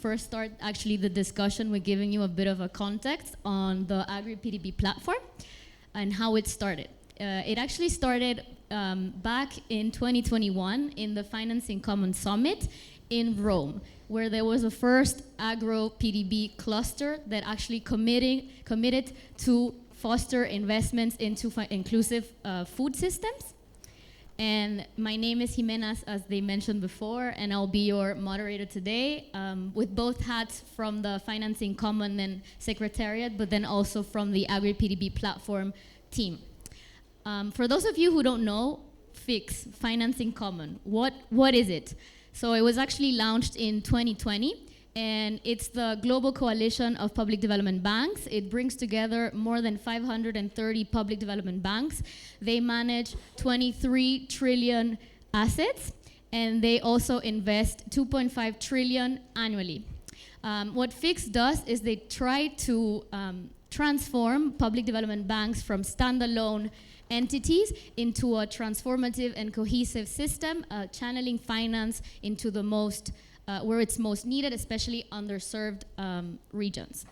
first start actually the discussion with giving you a bit of a context on the Agri-PDB platform and how it started. It actually started back in 2021 in the Financing Commons Summit in Rome, where there was a first agro-PDB cluster that actually committed to foster investments into inclusive food systems. And my name is Jimena, as they mentioned before, and I'll be your moderator today with both hats from the Financing Common and Secretariat, but then also from the Agri-PDB platform team. For those of you who don't know, FIX, Financing Common, what is it? So it was actually launched in 2020, and it's the global coalition of public development banks. It brings together more than 530 public development banks. They manage 23 trillion assets, and they also invest 2.5 trillion annually. What FIX does is they try to transform public development banks from standalone entities into a transformative and cohesive system, channeling finance into the most where it's most needed, especially underserved regions.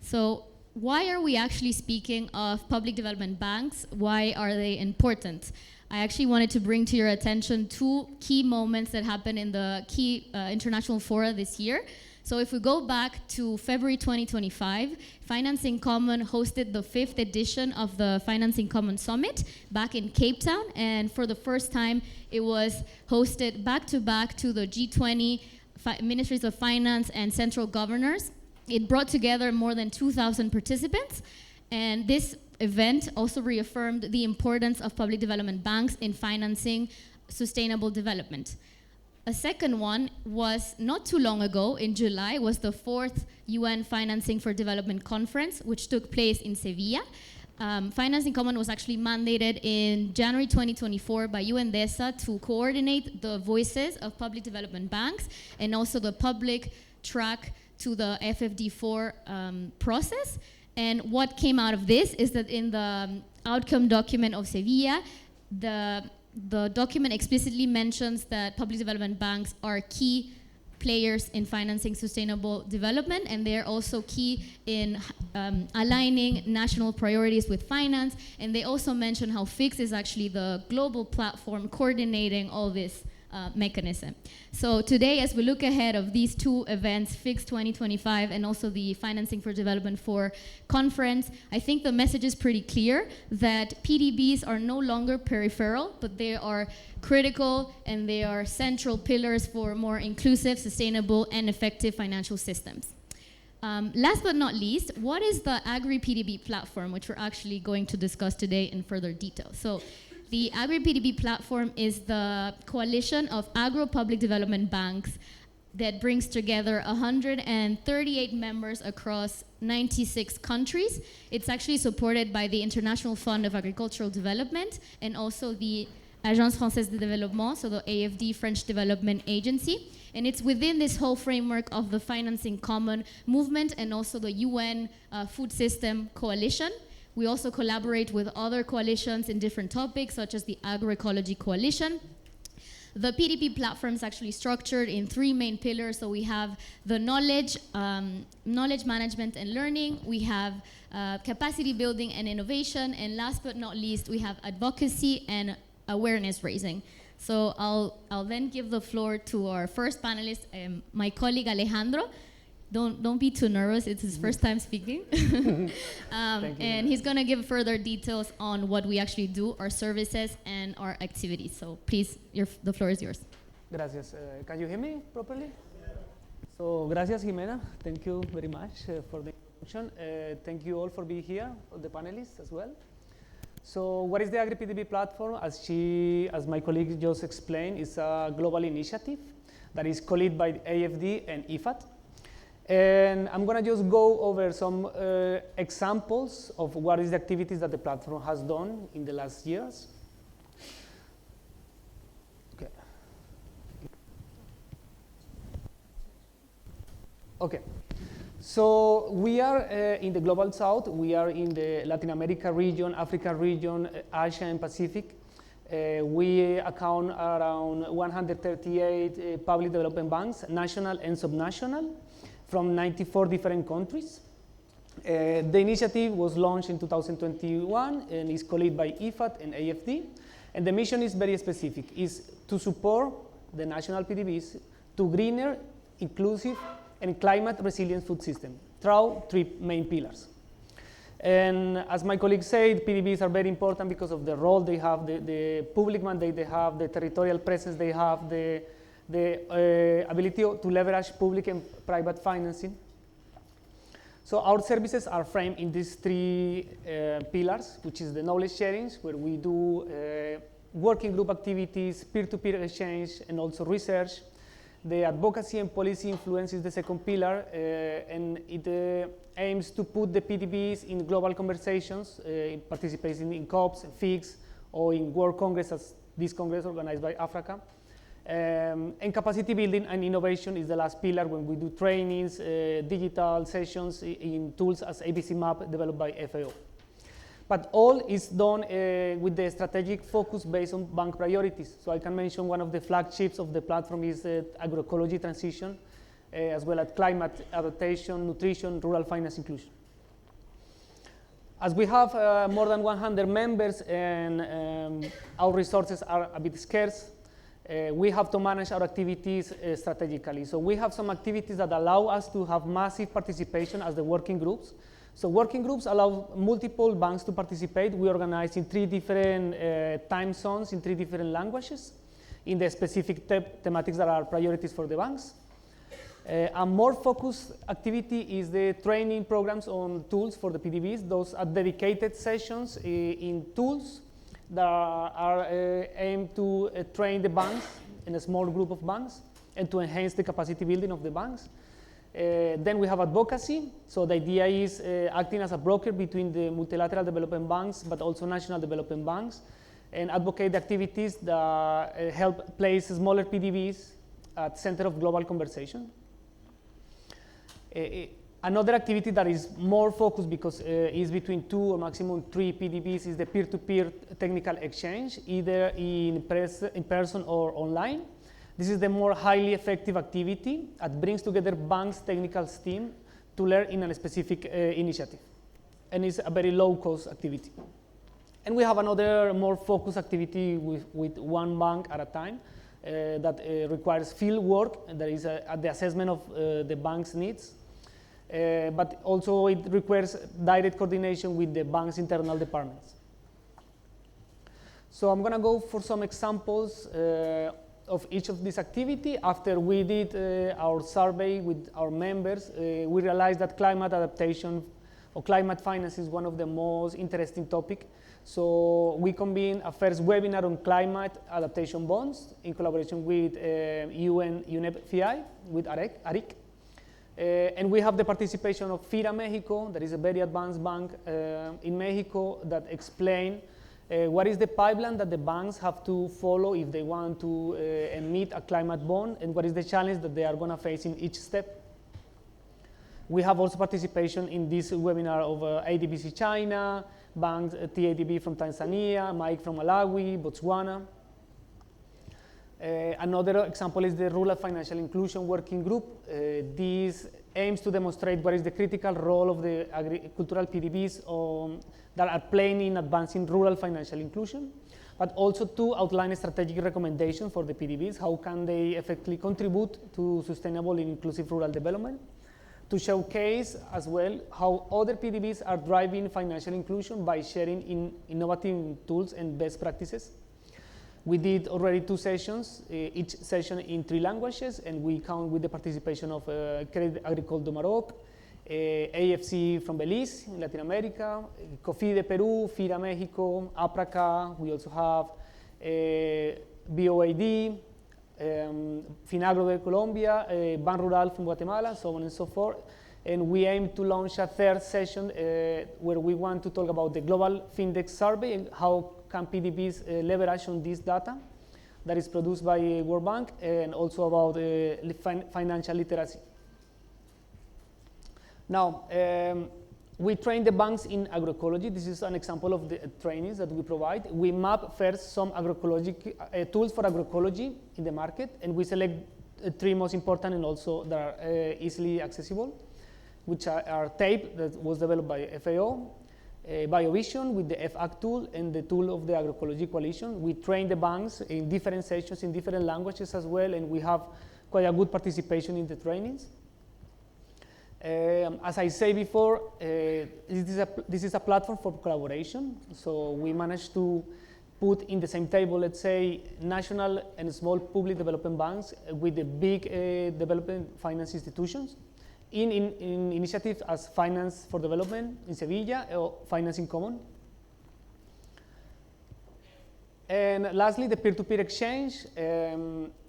So why are we actually speaking of public development banks? Why are they important? I actually wanted to bring to your attention two key moments that happened in the key international fora this year. So if we go back to February 2025, Financing Common hosted the 5th edition of the Financing Common Summit back in Cape Town, and for the first time, it was hosted back-to-back to the G20 Ministries of Finance and Central Governors. It brought together more than 2,000 participants, and this event also reaffirmed the importance of public development banks in financing sustainable development. A second one was not too long ago, in July, was the 4th UN Financing for Development Conference, which took place in Sevilla. Financing Common was actually mandated in January 2024 by UNDESA to coordinate the voices of public development banks and also the public track to the FFD4 process. And what came out of this is that in the outcome document of Sevilla, the document explicitly mentions that public development banks are key players in financing sustainable development, and they're also key in aligning national priorities with finance. And they also mention how FIX is actually the global platform coordinating all this mechanism. So today, as we look ahead of these two events, FIX 2025 and also the Financing for Development 4 conference, I think the message is pretty clear that PDBs are no longer peripheral, but they are critical and they are central pillars for more inclusive, sustainable, and effective financial systems. Last but not least, what is the Agri-PDB platform, which we're actually going to discuss today in further detail? So the Agri-PDB platform is the coalition of agro-public development banks that brings together 138 members across 96 countries. It's actually supported by the International Fund of Agricultural Development and also the Agence Française de Développement, so the AFD, French Development Agency. And it's within this whole framework of the Financing Common movement and also the UN Food System Coalition. We also collaborate with other coalitions in different topics, such as the Agroecology Coalition. The PDB platform is actually structured in 3 main pillars. So we have the knowledge management and learning, we have capacity building and innovation, and last but not least, we have advocacy and awareness raising. So I'll then give the floor to our first panelist, my colleague Alejandro. Don't be too nervous, it's his first time speaking. And he's gonna give further details on what we actually do, our services and our activities. So please, the floor is yours. Gracias. Can you hear me properly? Yeah. So, gracias Jimena, thank you very much for the introduction. Thank you all for being here, the panelists as well. So what is the Agri-PDB platform? As my colleague just explained, it's a global initiative that is co-led by AFD and IFAD. And I'm going to just go over some examples of what is the activities that the platform has done in the last years. Okay. Okay. So we are in the Global South. We are in the Latin America region, Africa region, Asia and Pacific. We account around 138 public development banks, national and subnational, from 94 different countries. The initiative was launched in 2021 and is co-led by IFAD and AFD. And the mission is very specific, is to support the national PDBs to greener, inclusive, and climate resilient food system through three main pillars. And as my colleague said, PDBs are very important because of the role they have, the public mandate they have, the territorial presence they have, the ability to leverage public and private financing. So our services are framed in these three pillars, which is the knowledge sharing, where we do working group activities, peer-to-peer exchange, and also research. The advocacy and policy influence is the second pillar, and it aims to put the PDBs in global conversations, participating in COPs, FICs, or in World Congress, as this Congress organized by Africa. And capacity building and innovation is the last pillar when we do trainings, digital sessions in tools as ABC Map developed by FAO. But all is done with the strategic focus based on bank priorities. So I can mention one of the flagships of the platform is agroecology transition, as well as climate adaptation, nutrition, rural finance inclusion. As we have more than 100 members and our resources are a bit scarce, we have to manage our activities strategically. So we have some activities that allow us to have massive participation as the working groups. So working groups allow multiple banks to participate. We organize in 3 different time zones in 3 different languages in the specific thematics that are priorities for the banks. A more focused activity is the training programs on tools for the PDBs. Those are dedicated sessions in tools that are aimed to train the banks in a small group of banks and to enhance the capacity building of the banks. Then we have advocacy. So the idea is acting as a broker between the multilateral development banks, but also national development banks, and advocate the activities that help place smaller PDBs at center of global conversation. Another activity that is more focused because is between 2 or maximum 3 PDBs is the peer-to-peer technical exchange, either in person or online. This is the more highly effective activity that brings together banks' technical team to learn in a specific initiative, and it's a very low-cost activity. And we have another more focused activity with one bank at a time that requires field work, and that is the assessment of the bank's needs, but also it requires direct coordination with the bank's internal departments. So I'm going to go for some examples of each of these activity. After we did our survey with our members, we realized that climate adaptation or climate finance is one of the most interesting topics. So we convened a first webinar on climate adaptation bonds in collaboration with UNEP FI, with ARIC. And we have the participation of FIRA Mexico, that is a very advanced bank in Mexico, that explain what is the pipeline that the banks have to follow if they want to emit a climate bond, and what is the challenge that they are going to face in each step. We have also participation in this webinar of ADBC China, banks TADB from Tanzania, Mike from Malawi, Botswana. Another example is the Rural Financial Inclusion Working Group. This aims to demonstrate what is the critical role of the agricultural PDBs that are playing in advancing rural financial inclusion, but also to outline a strategic recommendation for the PDBs. How can they effectively contribute to sustainable and inclusive rural development? To showcase as well how other PDBs are driving financial inclusion by sharing in innovative tools and best practices. We did already 2 sessions, each session in 3 languages, and we count with the participation of Crédit Agricole du Maroc, AFC from Belize in Latin America, COFI de Peru, FIRA Mexico, APRACA. We also have BOAD, Finagro de Colombia, Ban Rural from Guatemala, so on and so forth. And we aim to launch a 3rd session where we want to talk about the global FinDex survey and how can PDBs leverage on this data that is produced by World Bank, and also about financial literacy. Now, We train the banks in agroecology. This is an example of the trainings that we provide. We map first some agroecology tools for agroecology in the market, and we select 3 most important and also that are easily accessible, which are TAPE, that was developed by FAO, BioVision with the FAC tool, and the tool of the Agroecology Coalition. We train the banks in different sessions, in different languages as well, and we have quite a good participation in the trainings. As I said before, this is a platform for collaboration. So we managed to put in the same table, let's say, national and small public development banks with the big development finance institutions in initiatives as Finance for Development in Sevilla or Finance in Common. And lastly, the peer-to-peer exchange.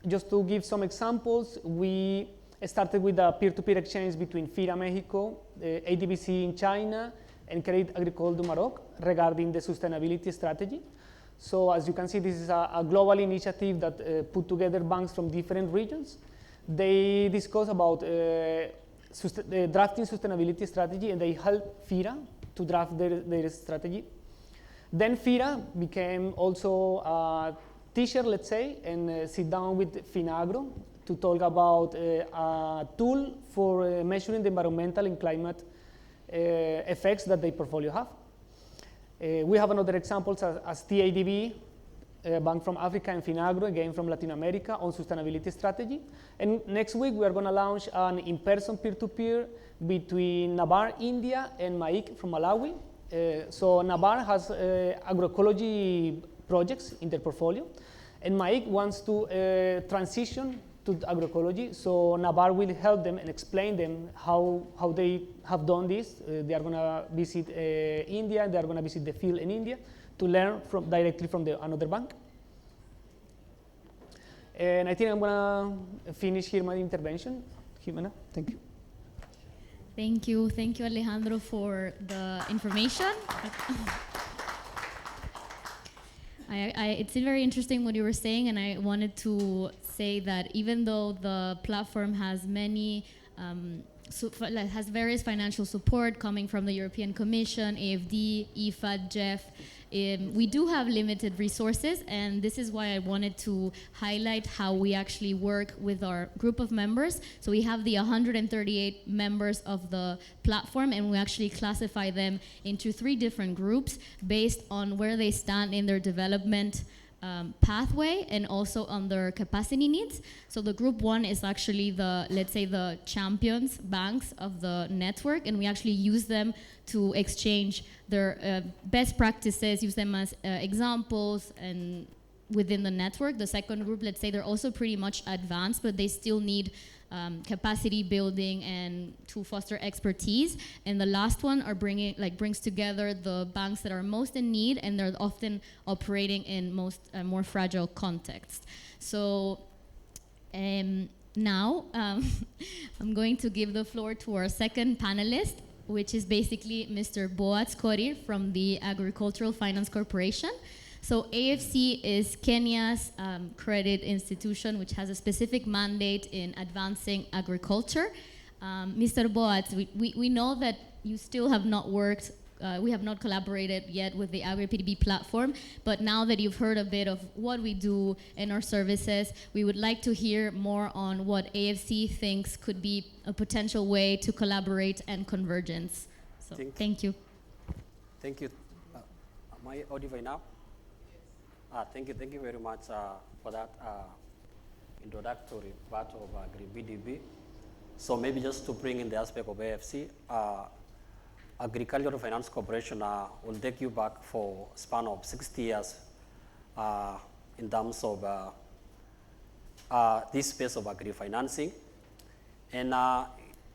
Just to give some examples, we started with a peer-to-peer exchange between FIRA Mexico, ADBC in China, and Crédit Agricole du Maroc regarding the sustainability strategy. So as you can see, this is a global initiative that put together banks from different regions. They discuss about drafting sustainability strategy, and they help FIRA to draft their strategy. Then FIRA became also a teacher, let's say, and sit down with FINAGRO to talk about a tool for measuring the environmental and climate effects that their portfolio have. We have another examples as TADB, a bank from Africa, and FINAGRO, again from Latin America, on sustainability strategy. And next week we are going to launch an in-person peer-to-peer between NABAR India and MAIC from Malawi. So NABAR has agroecology projects in their portfolio, and MAIC wants to transition to agroecology. So NABAR will help them and explain them how they have done this. They are going to visit India, they are going to visit the field in India to learn directly from another bank. And I think I'm going to finish here my intervention. Jimena, thank you. Thank you, Alejandro, for the information. It's very interesting what you were saying, and I wanted to say that even though the platform has many has various financial support coming from the European Commission, AFD, IFAD, JEF, we do have limited resources, and this is why I wanted to highlight how we actually work with our group of members. So we have the 138 members of the platform, and we actually classify them into 3 different groups based on where they stand in their development pathway and also on their capacity needs. So the group 1 is actually let's say the champions banks of the network, and we actually use them to exchange their best practices, use them as examples and within the network. The second group, let's say they're also pretty much advanced, but they still need capacity building and to foster expertise. And the last one are brings together the banks that are most in need, and they're often operating in more fragile contexts. So now I'm going to give the floor to our second panelist, which is basically Mr. Boaz Korir from the Agricultural Finance Corporation. So AFC is Kenya's credit institution, which has a specific mandate in advancing agriculture. Mr. Boaz, we know that you still have not worked, we have not collaborated yet with the AgriPDB platform, but now that you've heard a bit of what we do and our services, we would like to hear more on what AFC thinks could be a potential way to collaborate and convergence. So thank you. Thank you. Am I audible now? Thank you very much for that introductory part of AgriPDB. So maybe just to bring in the aspect of AFC, Agricultural Finance Corporation will take you back for a span of 60 years in terms of this space of agri-financing. And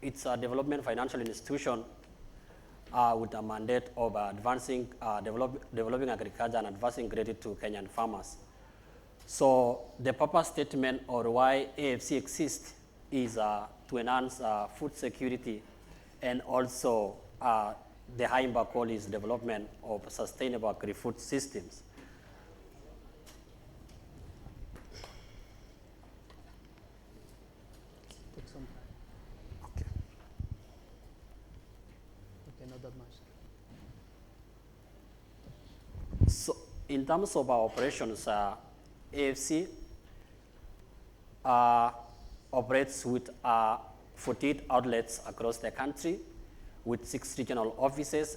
it's a development financial institution with a mandate of advancing, developing agriculture and advancing credit to Kenyan farmers. So the purpose statement or why AFC exists is to enhance food security, and also the high impact goal is development of sustainable agri-food systems. that much. So in terms of our operations, AFC operates with 48 outlets across the country with 6 regional offices.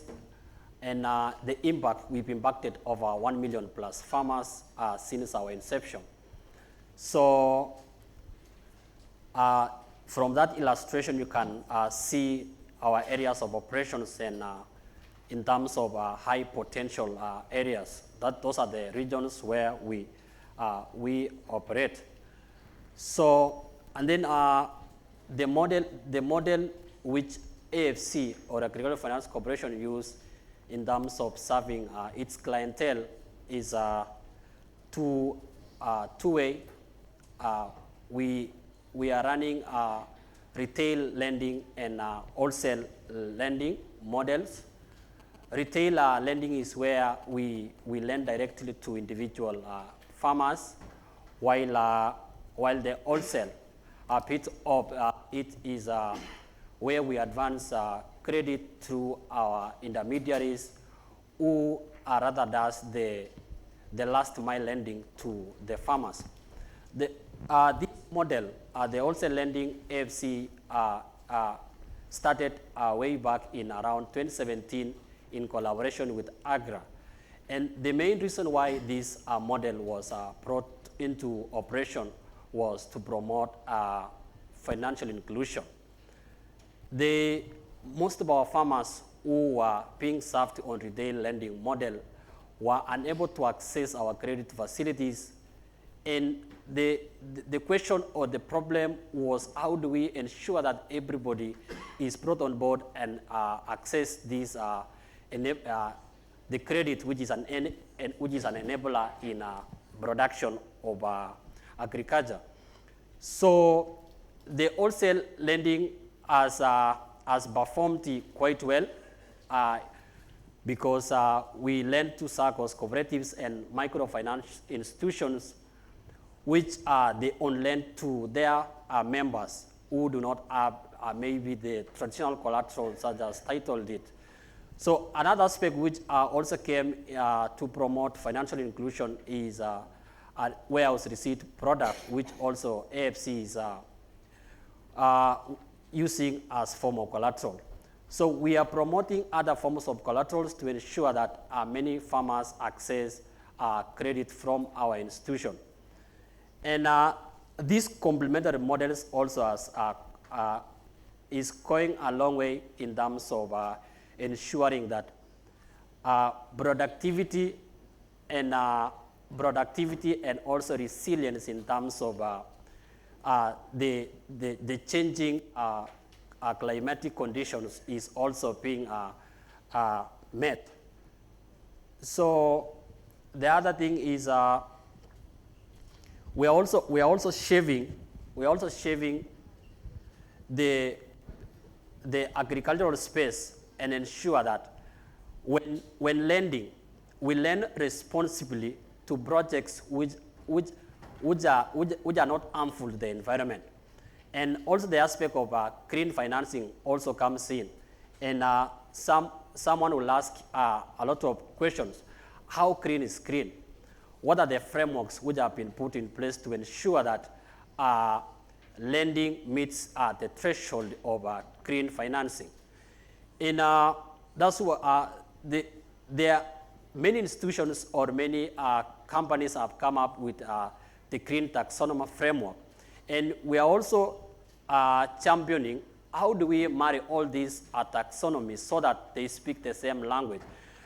And the impact, we've impacted over 1 million plus farmers since our inception. So from that illustration, you can see our areas of operations and in terms of high potential areas. Those are the regions where we operate. So, and then the model which AFC or Agricultural Finance Corporation use in terms of serving its clientele is two-way. We are running retail lending and wholesale lending models. Retail lending is where we lend directly to individual farmers, while the wholesale bit of it is where we advance credit through our intermediaries who rather does the last mile lending to the farmers. This model, the wholesale lending AFC started way back in around 2017 in collaboration with AGRA. And the main reason why this model was brought into operation was to promote financial inclusion. Most of our farmers who were being served on retail lending model were unable to access our credit facilities. And the question or the problem was, how do we ensure that everybody is brought on board and access these the credit, which is an enabler in production of agriculture. So the wholesale lending has performed quite well because we lend to SACCOs, cooperatives, and microfinance institutions, which they on lend to their members who do not have maybe the traditional collateral such as title deed. So another aspect which also came to promote financial inclusion is a warehouse receipt product, which also AFC is using as form of collateral. So we are promoting other forms of collaterals to ensure that many farmers access credit from our institution. And these complementary models also is going a long way in terms of ensuring that productivity and also resilience in terms of the changing climatic conditions is also being met. So the other thing is we are also shaving the agricultural space and ensure that when lending, we lend responsibly to projects which are not harmful to the environment. And also the aspect of green financing also comes in. And someone will ask a lot of questions. How green is green? What are the frameworks which have been put in place to ensure that lending meets the threshold of green financing? And that's what there are many institutions or many companies have come up with the green taxonomy framework. And we are also championing how do we marry all these taxonomies so that they speak the same language,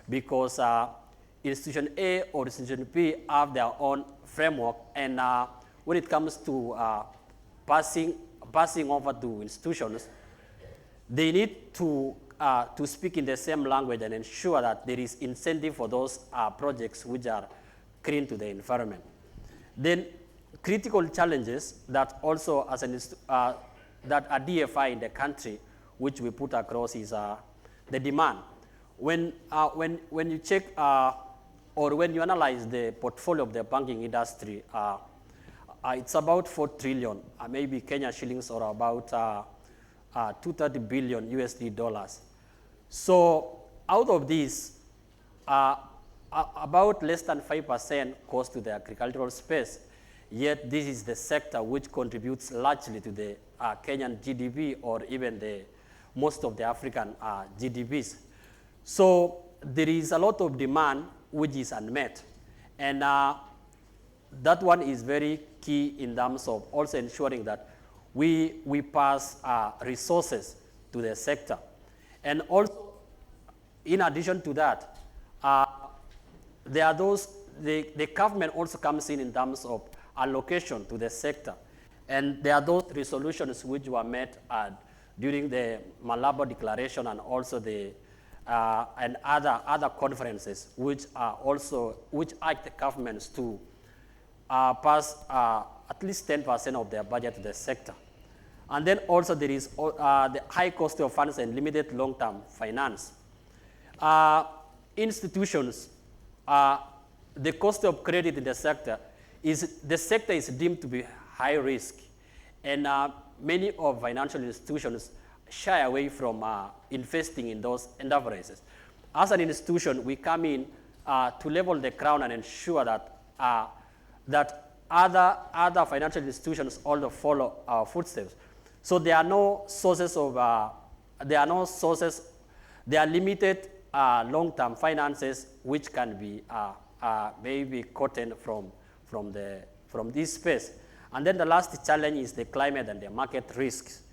because institution A or institution B have their own framework, and when it comes to passing over to institutions, they need to speak in the same language and ensure that there is incentive for those projects which are green to the environment. Then critical challenges that also as that are DFI in the country, which we put across, is the demand. When you check or when you analyze the portfolio of the banking industry, it's about 4 trillion, maybe Kenya shillings, or about 230 billion USD dollars. So out of these, about less than 5% goes to the agricultural space, yet this is the sector which contributes largely to the Kenyan GDP or even most of the African GDPs. So there is a lot of demand which is unmet. And that one is very key in terms of also ensuring that we pass resources to the sector. And also, in addition to that, there are those, the government also comes in terms of allocation to the sector. And there are those resolutions which were met during the Malabo Declaration and also and other conferences which urge the governments to pass at least 10% of their budget to the sector. And then also there is the high cost of funds and limited long-term finance. Institutions, the cost of credit in the sector is deemed to be high risk, and many of financial institutions shy away from investing in those enterprises. As an institution, we come in to level the ground and ensure that that other financial institutions also follow our footsteps. So there are no sources of there are limited long-term finances which can be maybe gotten from this space. And then the last challenge is the climate and the market risks.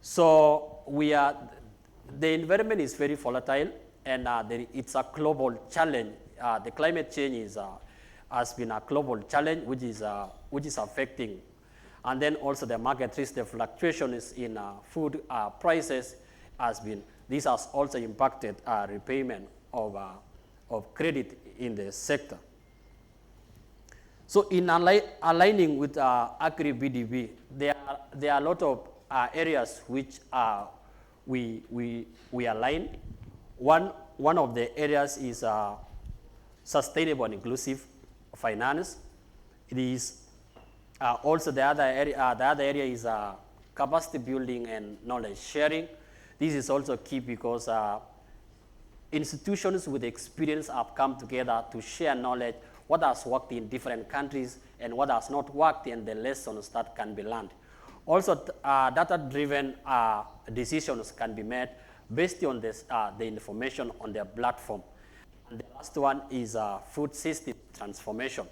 So the environment is very volatile, and it's a global challenge. The climate change has been a global challenge which is affecting. And then also the market risk, the fluctuations in food prices this has also impacted repayment of credit in the sector. So in aligning with Agri-BDP, there are a lot of areas which we align. One of the areas is sustainable and inclusive finance. It is also the other area is capacity building and knowledge sharing. This is also key because institutions with experience have come together to share knowledge, what has worked in different countries and what has not worked, and the lessons that can be learned. Also, data-driven decisions can be made based on the information on their platform. And the last one is food system transformation.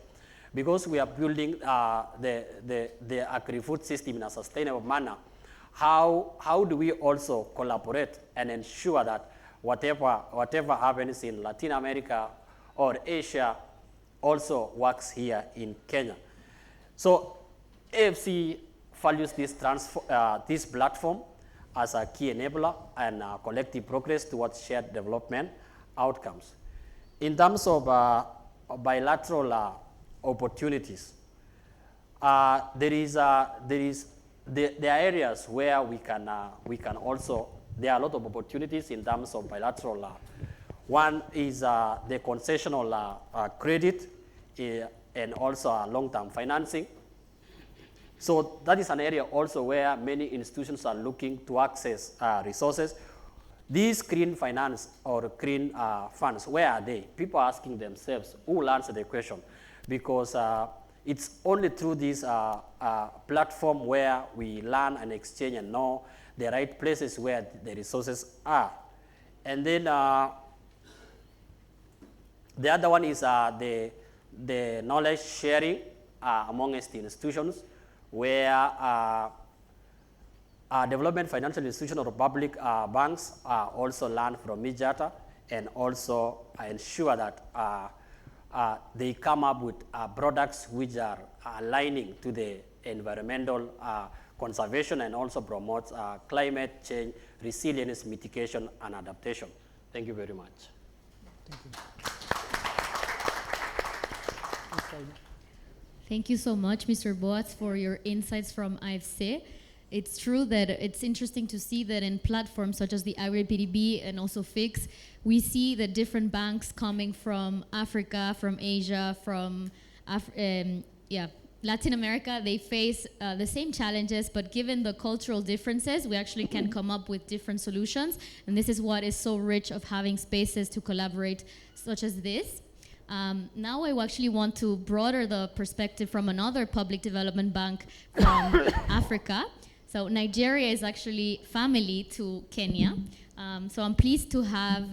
Because we are building the agri-food system in a sustainable manner, how do we also collaborate and ensure that whatever happens in Latin America or Asia also works here in Kenya? So AFC values this platform as a key enabler and collective progress towards shared development outcomes. In terms of bilateral opportunities, there are areas where we can also, there are a lot of opportunities in terms of bilateral. One is the concessional credit and also long-term financing. So that is an area also where many institutions are looking to access resources. These green finance or green funds, where are they? People are asking themselves, who will answer the question? Because it's only through this platform where we learn and exchange and know the right places where the resources are. And then the other one is the knowledge sharing amongst the institutions, where development financial institutions or public banks also learn from each other and also ensure that they come up with products which are aligning to the environmental conservation and also promotes climate change, resilience, mitigation, and adaptation. Thank you very much. Thank you. Thank you so much, Mr. Boatz, for your insights from AFC. It's true that it's interesting to see that in platforms such as the Agri-BDP and also FIX, we see the different banks coming from Africa, from Asia, from Latin America, they face the same challenges, but given the cultural differences, we actually can come up with different solutions. And this is what is so rich of having spaces to collaborate, such as this. Now I actually want to broaden the perspective from another public development bank from Africa. So Nigeria is actually family to Kenya. So I'm pleased to have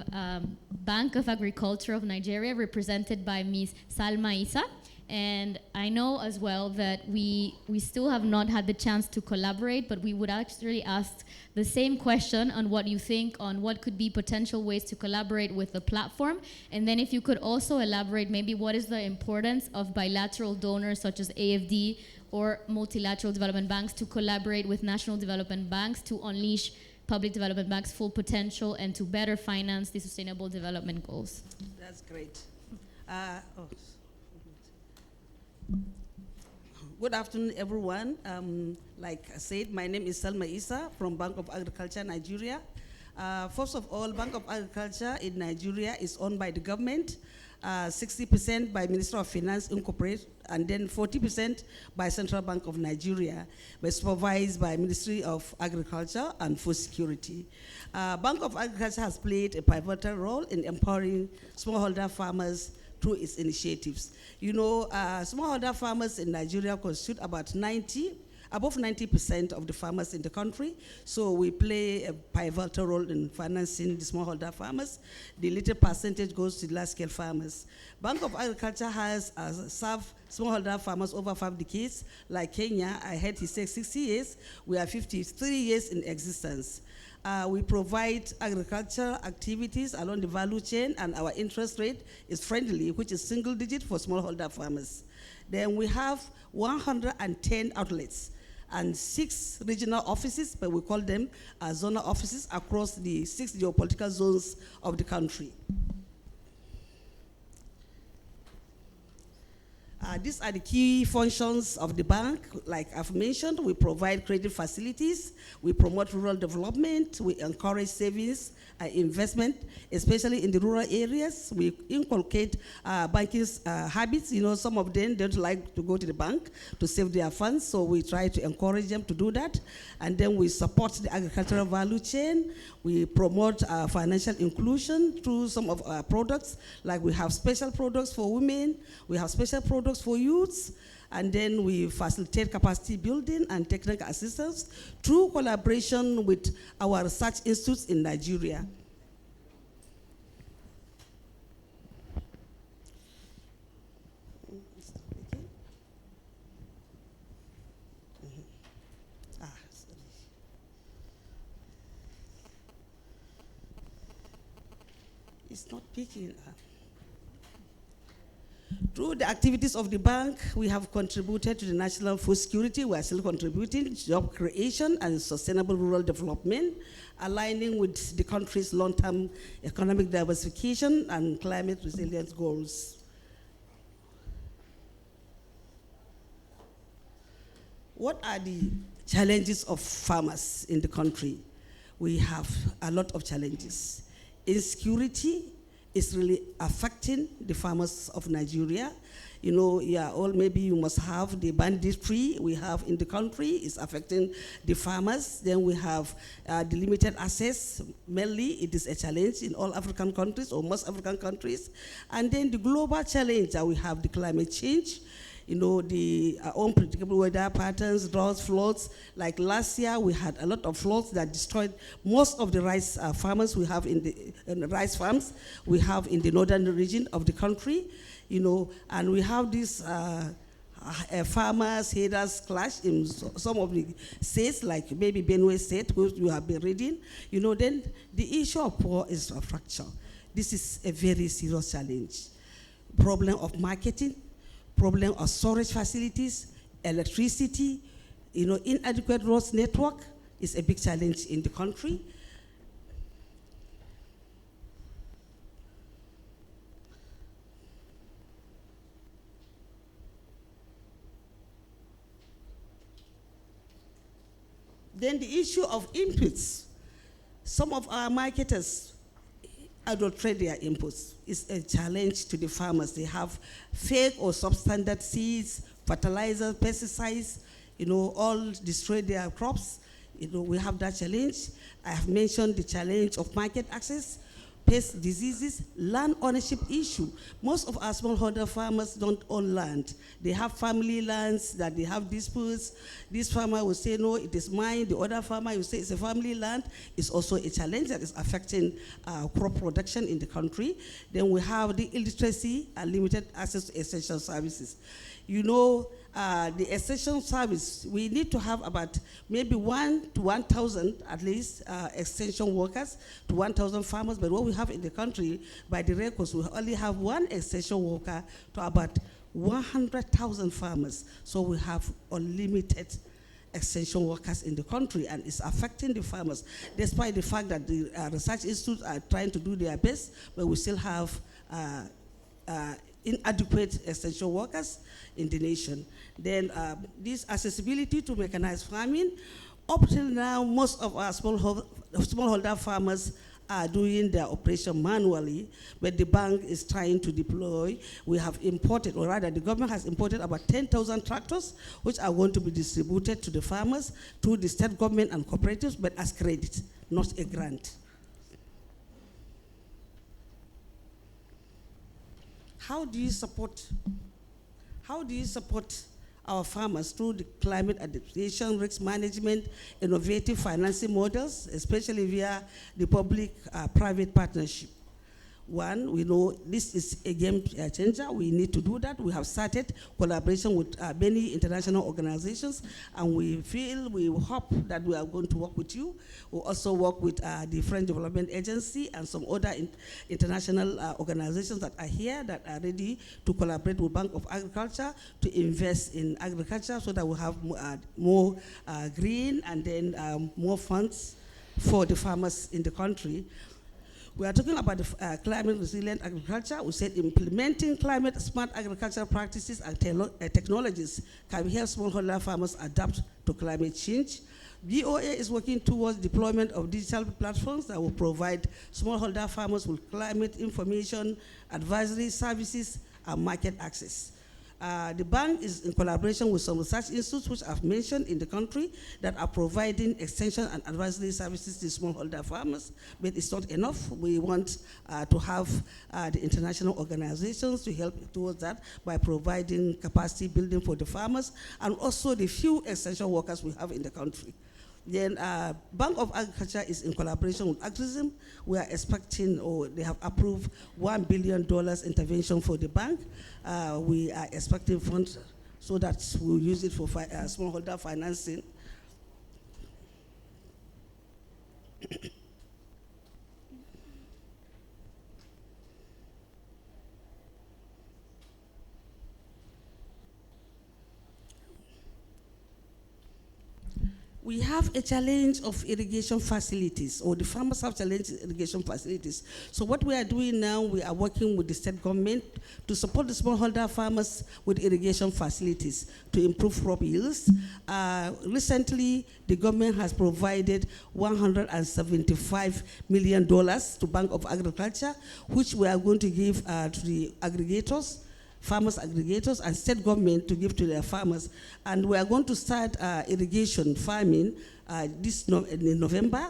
Bank of Agriculture of Nigeria represented by Ms. Salma Issa. And I know as well that we still have not had the chance to collaborate, but we would actually ask the same question on what you think on what could be potential ways to collaborate with the platform. And then if you could also elaborate maybe what is the importance of bilateral donors such as AFD or multilateral development banks to collaborate with national development banks to unleash public development banks' full potential and to better finance the sustainable development goals. That's great. Good afternoon, everyone. Like I said, my name is Salma Issa from Bank of Agriculture, Nigeria. First of all, Bank of Agriculture in Nigeria is owned by the government, 60% by Minister of Finance Incorporated, and then 40% by Central Bank of Nigeria, but supervised by Ministry of Agriculture and Food Security. Bank of Agriculture has played a pivotal role in empowering smallholder farmers through its initiatives. You know, smallholder farmers in Nigeria constitute about above 90% of the farmers in the country. So we play a pivotal role in financing the smallholder farmers. The little percentage goes to large-scale farmers. Bank of Agriculture has served smallholder farmers over 5 decades. Like Kenya, I heard he said 60 years. We are 53 years in existence. We provide agricultural activities along the value chain, and our interest rate is friendly, which is single digit for smallholder farmers. Then we have 110 outlets and 6 regional offices, but we call them zonal offices across the 6 geopolitical zones of the country. These are the key functions of the bank. Like I've mentioned, we provide credit facilities, we promote rural development, we encourage savings and investment, especially in the rural areas. We inculcate banking habits. You know, some of them don't like to go to the bank to save their funds, so we try to encourage them to do that. And then we support the agricultural value chain. We promote financial inclusion through some of our products, like we have special products for women, we have special products for youths, and then we facilitate capacity building and technical assistance through collaboration with our research institutes in Nigeria. It's not picking up. Through the activities of the bank, we have contributed to the national food security. We are still contributing to job creation and sustainable rural development, aligning with the country's long-term economic diversification and climate resilience goals. What are the challenges of farmers in the country? We have a lot of challenges. Insecurity is really affecting the farmers of Nigeria. You know, yeah, all maybe you must have the banditry we have in the country is affecting the farmers. Then we have the limited access. Mainly, it is a challenge in all African countries or most African countries. And then the global challenge that we have, the climate change. You know, the unpredictable weather patterns, droughts, floods. Like last year, we had a lot of floods that destroyed most of the rice farmers we have in the rice farms we have in the northern region of the country. You know, and we have these farmers, headers clash in some of the states, like maybe Benue State, which you have been reading. You know, then the issue of poor infrastructure. This is a very serious challenge. Problem of marketing, problem of storage facilities, electricity, you know, inadequate roads network is a big challenge in the country. Then the issue of inputs. Some of our marketers adulterate their inputs. It's a challenge to the farmers. They have fake or substandard seeds, fertilizers, pesticides, all destroy their crops. We have that challenge. I have mentioned the challenge of market access, pest diseases, land ownership issue. Most of our smallholder farmers don't own land. They have family lands that they have disputes. This farmer will say, no, it is mine. The other farmer will say it's a family land. It's also a challenge that is affecting crop production in the country. Then we have the illiteracy and limited access to essential services. The essential service, we need to have about maybe 1 to 1,000 at least extension workers to 1,000 farmers. But what we have in the country, by the records, we only have 1 extension worker to about 100,000 farmers. So we have unlimited extension workers in the country, and it's affecting the farmers, despite the fact that the research institutes are trying to do their best, but we still have inadequate extension workers in the nation. Then this accessibility to mechanized farming, up till now, most of our smallholder farmers are doing their operation manually, but the bank is trying to deploy. We have imported, or rather the government has imported about 10,000 tractors, which are going to be distributed to the farmers, to the state government and cooperatives, but as credit, not a grant. How do you support our farmers through the climate adaptation, risk management, innovative financing models, especially via the public-private partnership? One, we know this is a game changer. We need to do that. We have started collaboration with many international organizations, and we hope that we are going to work with you. We'll also work with the French Development Agency and some other international organizations that are here that are ready to collaborate with Bank of Agriculture to invest in agriculture so that we have more green and then more funds for the farmers in the country. We are talking about the climate resilient agriculture. We said implementing climate smart agricultural practices and technologies can help smallholder farmers adapt to climate change. BOA is working towards deployment of digital platforms that will provide smallholder farmers with climate information, advisory services, and market access. The bank is in collaboration with some research institutes which I've mentioned in the country that are providing extension and advisory services to smallholder farmers, but it's not enough. We want to have the international organizations to help towards that by providing capacity building for the farmers and also the few extension workers we have in the country. Then Bank of Agriculture is in collaboration with Agrism. We are expecting, or they have approved $1 billion intervention for the bank. We are expecting funds so that we'll use it for smallholder financing. We have a challenge of irrigation facilities, or the farmers have challenge irrigation facilities. So what we are doing now, we are working with the state government to support the smallholder farmers with irrigation facilities to improve crop yields. Recently, the government has provided $175 million to Bank of Agriculture, which we are going to give to the aggregators, farmers aggregators, and state government to give to their farmers. And we are going to start irrigation farming in November.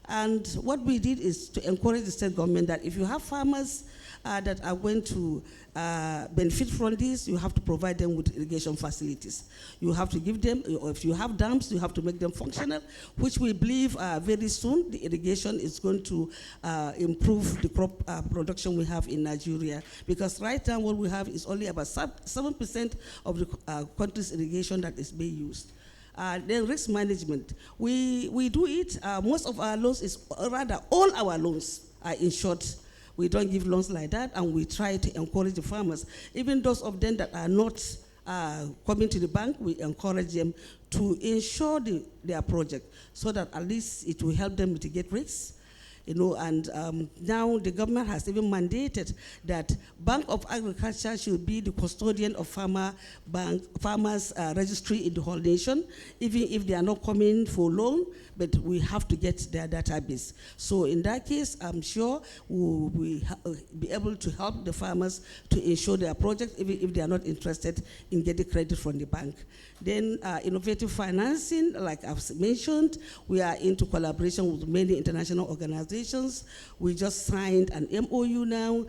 And what we did is to encourage the state government that if you have farmers that are going to benefit from this, you have to provide them with irrigation facilities. You have to give them, or if you have dams, you have to make them functional, which we believe very soon the irrigation is going to improve the crop production we have in Nigeria. Because right now what we have is only about 7% of the country's irrigation that is being used. Then risk management. We do it. Most of our loans is, rather all our loans are insured. We don't give loans like that, and we try to encourage the farmers. Even those of them that are not coming to the bank, we encourage them to insure their project so that at least it will help them mitigate risks. And now the government has even mandated that Bank of Agriculture should be the custodian of farmers' registry in the whole nation, even if they are not coming for loan, but we have to get their database. So in that case, I'm sure we'll be able to help the farmers to insure their project, even if they are not interested in getting credit from the bank. Then innovative financing, like I've mentioned, we are into collaboration with many international organizations. We just signed an MOU now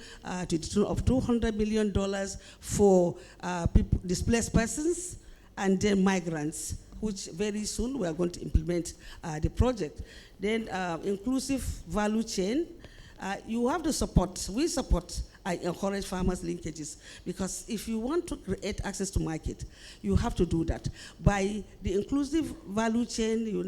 to the tune of $200 million for displaced persons and then migrants, which very soon we are going to implement the project. Then inclusive value chain, you have the support. We support. I encourage farmers linkages, because if you want to create access to market, you have to do that. By the inclusive value chain, you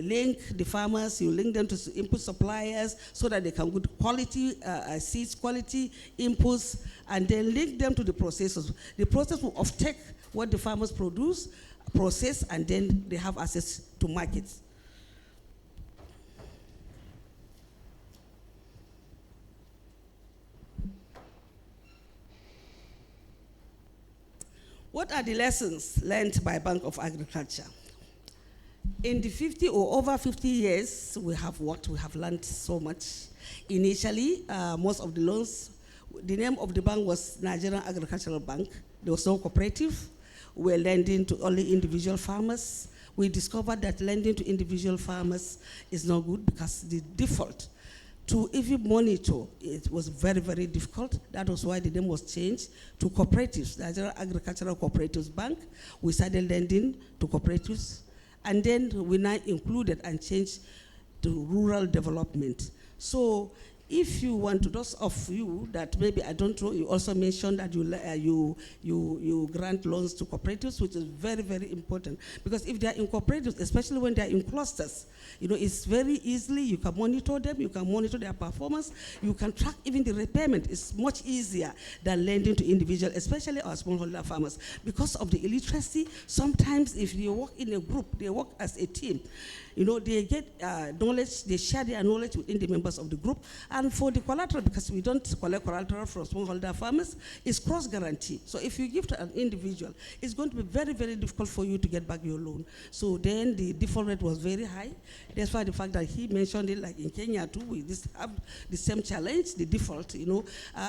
link the farmers, you link them to input suppliers so that they can get quality seeds, quality inputs, and then link them to the processors. The process will offtake what the farmers produce, process, and then they have access to markets. What are the lessons learned by Bank of Agriculture? In the 50 or over 50 years we have worked, we have learned so much. Initially, most of the loans, the name of the bank was Nigerian Agricultural Bank. There was no cooperative. We were lending to only individual farmers. We discovered that lending to individual farmers is not good, because the default to even monitor it was very, very difficult. That was why the name was changed to cooperatives, Nigerian Agricultural Cooperatives Bank. We started lending to cooperatives, and then we now included and changed to rural development. So if you want to, those of you that maybe I don't know, you also mentioned that you grant loans to cooperatives, which is very, very important. Because if they are in cooperatives, especially when they are in clusters, it's very easily, you can monitor them, you can monitor their performance, you can track even the repayment. It's much easier than lending to individuals, especially our smallholder farmers. Because of the illiteracy, sometimes if they work in a group, they work as a team, they get knowledge, they share their knowledge within the members of the group. And for the collateral, because we don't collect collateral from smallholder farmers, it's cross-guarantee. So if you give to an individual, it's going to be very, very difficult for you to get back your loan. So then the default rate was very high. That's why the fact that he mentioned it, like in Kenya too, we have the same challenge, the default,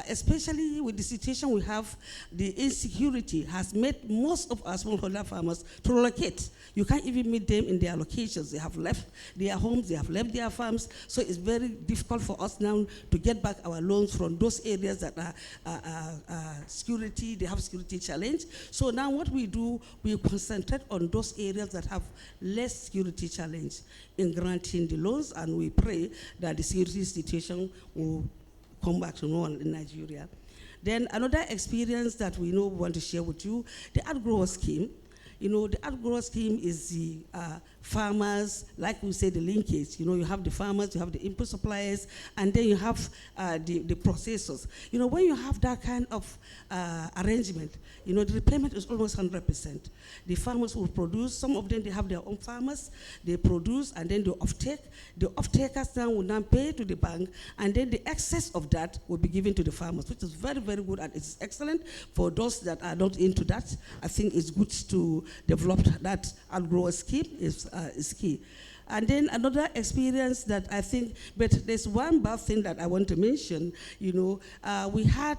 especially with the situation we have, the insecurity has made most of our smallholder farmers to relocate. You can't even meet them in their locations. They have left their homes, they have left their farms, so it's very difficult for us now to get back our loans from those areas that are security, they have security challenge. So now what we do, we concentrate on those areas that have less security challenge in granting the loans, and we pray that the security situation will come back to normal in Nigeria. Then another experience that we want to share with you, the AdGrower scheme. The AdGrower scheme is the farmers, like we say, the linkage. You have the farmers, you have the input suppliers, and then you have the processors. When you have that kind of arrangement, the repayment is almost 100%. The farmers will produce, some of them, they have their own farmers, they produce, and then they offtake. The offtakers now will now pay to the bank, and then the excess of that will be given to the farmers, which is very, very good, and it's excellent. For those that are not into that, I think it's good to develop that AdGrower scheme is key. And then another experience that I think, but there's one bad thing that I want to mention, we had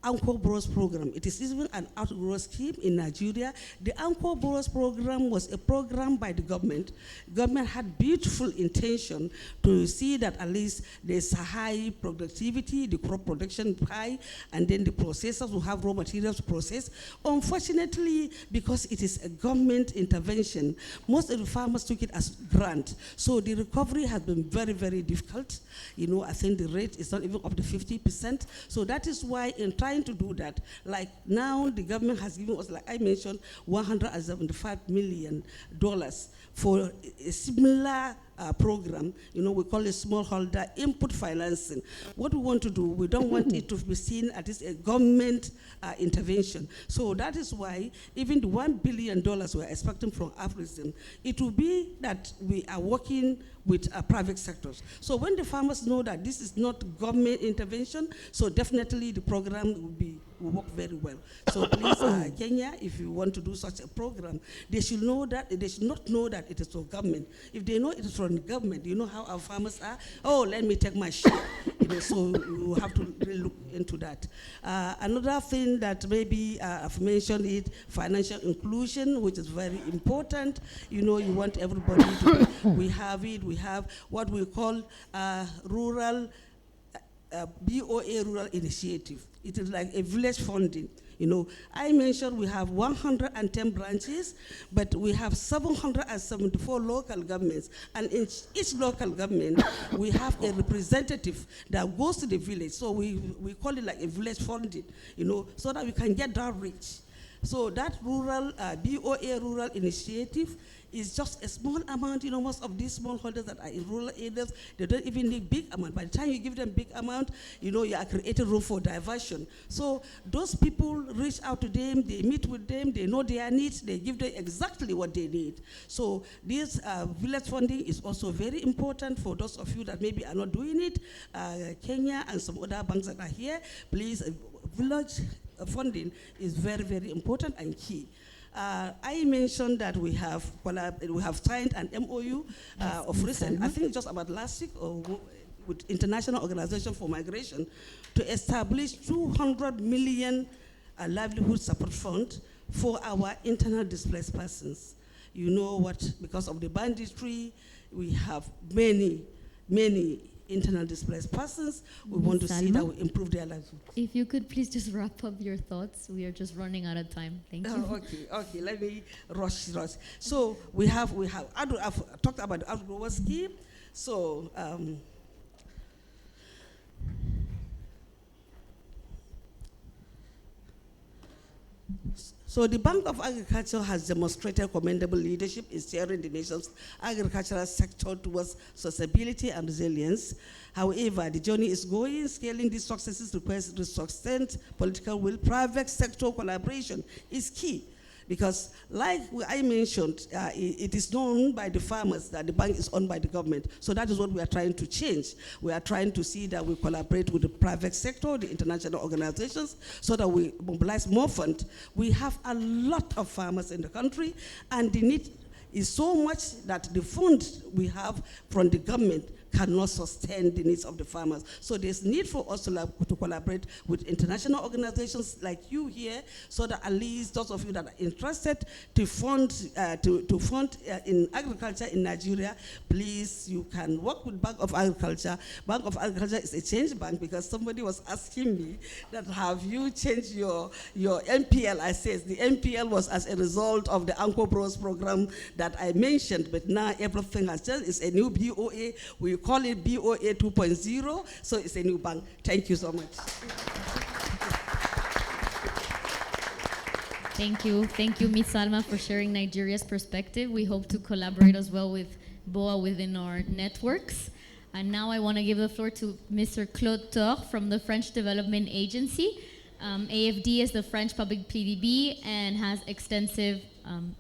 Anchor Borrows program. It is even an AdGrower scheme in Nigeria. The Anchor Borrows program was a program by the government. Government had beautiful intention to see that at least there's a high productivity, the crop production high, and then the processors will have raw materials to process. Unfortunately, because it is a government intervention, most of the farmers took it as grant. So the recovery has been very, very difficult. I think the rate is not even up to 50%. So that is why in trying to do that, like now the government has given us, like I mentioned, $175 million for a similar program. We call it smallholder input financing. What we want to do, we don't want it to be seen as a government intervention. So that is why even the $1 billion we're expecting from AfriCIM, it will be that we are working with private sectors. So when the farmers know that this is not government intervention, so definitely the program will work very well. So please, Kenya, if you want to do such a program, they should not know that it is from government. If they know it is from the government, you know how our farmers are. Oh, let me take my share. So you have to really look into that. Another thing that maybe I've mentioned is financial inclusion, which is very important. You want everybody to. We have what we call rural. BOA Rural Initiative. It is like a village funding. I mentioned we have 110 branches, but we have 774 local governments. And in each local government, we have a representative that goes to the village. So we call it like a village funding, so that we can get that reach. So that rural, BOA Rural Initiative is just a small amount. Most of these smallholders that are in rural areas, they don't even need big amount. By the time you give them big amount, you are creating room for diversion. So those people reach out to them, they meet with them, they know their needs, they give them exactly what they need. So this village funding is also very important for those of you that maybe are not doing it. Kenya and some other banks that are here, please, village funding is very, very important and key. I mentioned that we have signed an MOU of recent, I think just about last week, with International Organization for Migration, to establish 200 million livelihood support fund for our internal displaced persons. Because of the banditry, we have many internal displaced persons. We want to see that we improve their lives. If you could please just wrap up your thoughts. We are just running out of time. Thank you. Okay, let me rush. So I've talked about the outgrower scheme. So So the Bank of Agriculture has demonstrated commendable leadership in steering the nation's agricultural sector towards sustainability and resilience. However, the journey is going. Scaling these successes requires sustained political will. Private sector collaboration is key. Because like I mentioned, it is known by the farmers that the bank is owned by the government. So that is what we are trying to change. We are trying to see that we collaborate with the private sector, the international organizations, so that we mobilize more funds. We have a lot of farmers in the country, and the need is so much that the funds we have from the government cannot sustain the needs of the farmers. So there's need for us to collaborate with international organizations like you here, so that at least those of you that are interested to fund in agriculture in Nigeria, please, you can work with Bank of Agriculture. Bank of Agriculture is a change bank, because somebody was asking me that have you changed your NPL? I said the NPL was as a result of the Anko Bros program that I mentioned, but now everything has changed. It's a new BOA. We call it BOA 2.0, so it's a new bank. Thank you so much. Thank you, Ms. Salma, for sharing Nigeria's perspective. We hope to collaborate as well with BOA within our networks. And now I want to give the floor to Mr. Claude Thor from the French Development Agency. AFD is the French public PDB and has extensive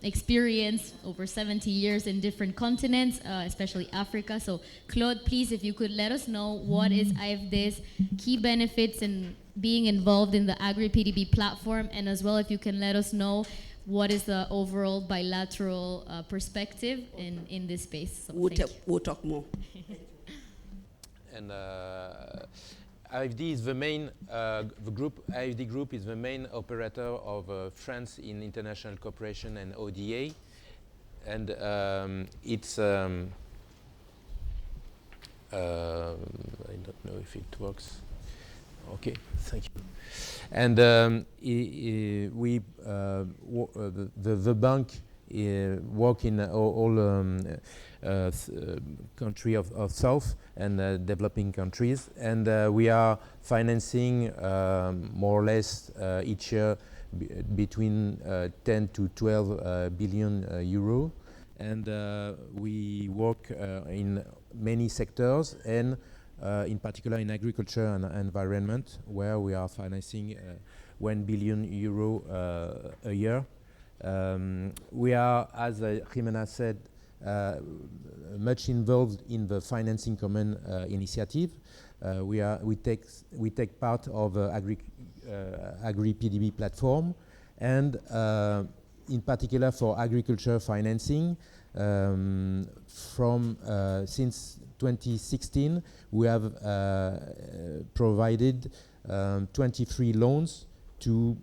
experience, over 70 years in different continents, especially Africa. So Claude, please, if you could let us know what is AFD's key benefits in being involved in the Agri-PDB platform, and as well if you can let us know what is the overall bilateral perspective in this space. So we'll talk more. And AFD is the main, AFD Group is the main operator of France in international cooperation and ODA. And it's, I don't know if it works. Okay, thank you. And we, the bank work in all country of South and developing countries, and we are financing more or less each year between 10 to 12 billion euro, and we work in many sectors, and in particular in agriculture and environment, where we are financing 1 billion euro a year. We are, as Jimena said, much involved in the Financing Common initiative. We take part of Agri PDB platform, and in particular for agriculture financing, since 2016 we have provided 23 loans to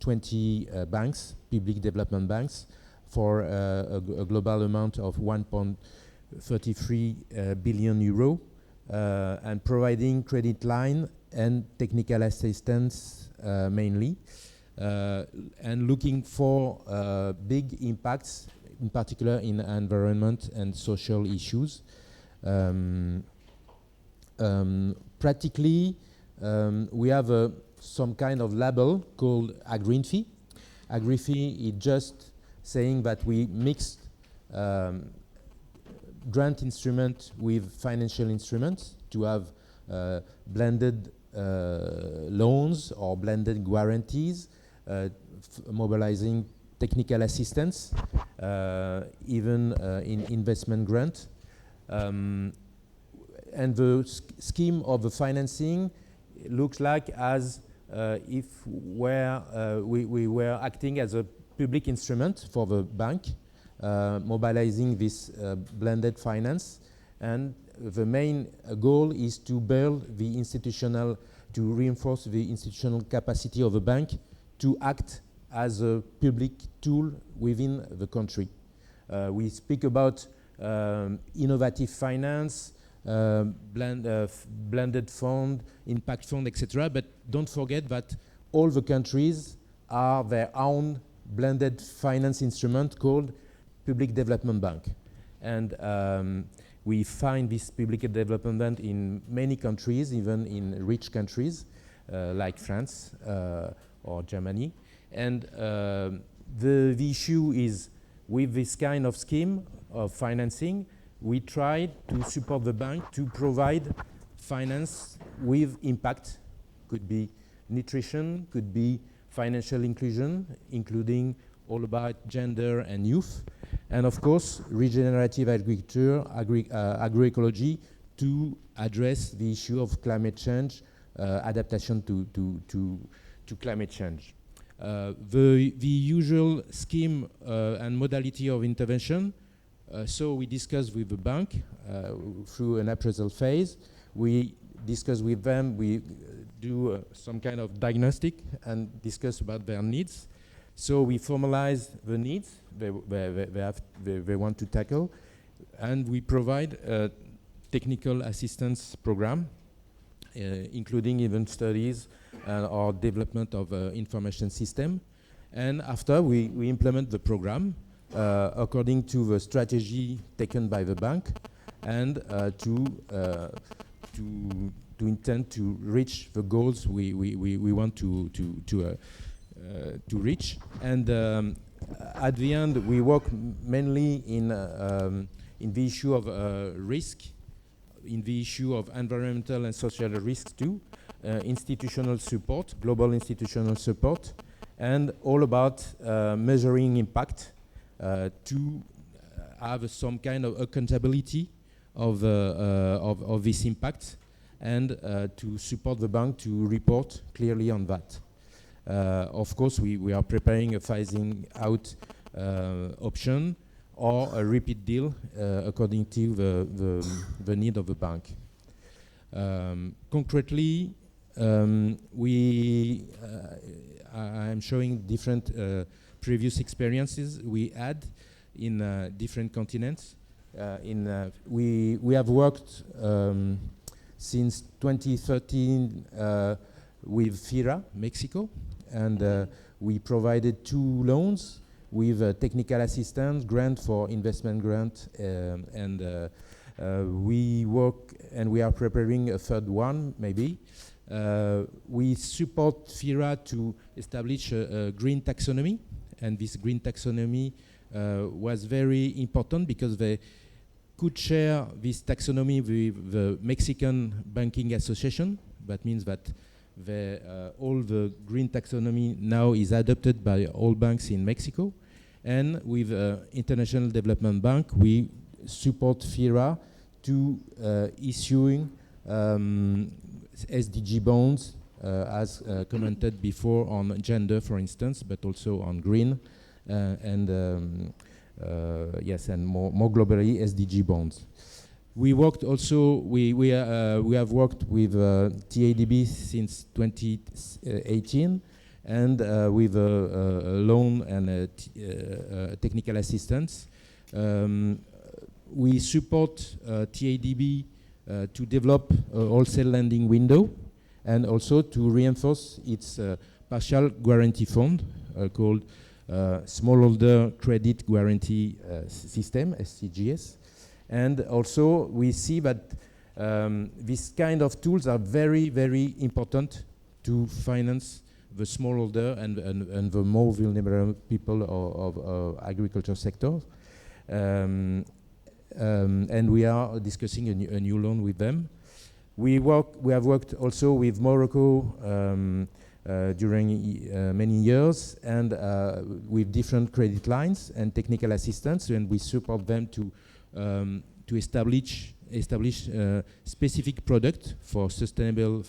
20 banks, public development banks, for a global amount of 1.33 billion euro, and providing credit line and technical assistance mainly, and looking for big impacts, in particular in environment and social issues. Practically, we have some kind of label called AgriFi. AgriFi is just saying that we mixed grant instrument with financial instruments to have blended loans or blended guarantees, mobilizing technical assistance, even in investment grant. And the scheme of the financing looks like as if we were acting as a public instrument for the bank, mobilizing this blended finance. And the main goal is to build the institutional, to reinforce the institutional capacity of the bank to act as a public tool within the country. We speak about innovative finance, blended fund, impact fund, etc. But don't forget that all the countries are their own blended finance instrument called Public Development Bank. And we find this public development bank in many countries, even in rich countries like France or Germany. And the issue is, with this kind of scheme of financing, we try to support the bank to provide finance with impact. Could be nutrition, could be financial inclusion, including all about gender and youth, and of course regenerative agriculture, agroecology, to address the issue of climate change, adaptation to climate change. The usual scheme and modality of intervention. So we discuss with the bank through an appraisal phase. We discuss with them, we do some kind of diagnostic and discuss about their needs. So we formalize the needs they want to tackle, and we provide a technical assistance program, including even studies or development of information system. And after we implement the program according to the strategy taken by the bank, and to intend to reach the goals we want to reach. And at the end, we work mainly in the issue of risk, in the issue of environmental and social risks too, institutional support, global institutional support, and all about measuring impact to have some kind of accountability of this impact, and to support the bank to report clearly on that. Of course, we are preparing a phasing out option or a repeat deal according to the need of the bank. Concretely, I'm showing different previous experiences we had in different continents. We have worked since 2013 with FIRA, Mexico, and we provided 2 loans with technical assistance, grant for investment grant, and we work, and we are preparing a third one, maybe. We support FIRA to establish a green taxonomy, and this green taxonomy was very important because they could share this taxonomy with the Mexican Banking Association. That means that all the green taxonomy now is adopted by all banks in Mexico. And with International Development Bank, we support FIRA to issuing SDG bonds, as commented before, on gender, for instance, but also on green, and yes, and more globally, SDG bonds. We worked also, we have worked with TADB since 2018, and with a loan and technical assistance. We support TADB to develop a wholesale lending window, and also to reinforce its partial guarantee fund called Smallholder Credit Guarantee System, SCGS. And also we see that these kind of tools are very, very important to finance the smallholder and the more vulnerable people of agriculture sector. And we are discussing a new loan with them. We have worked also with Morocco during many years, and with different credit lines and technical assistance, and we support them to establish specific product for sustainable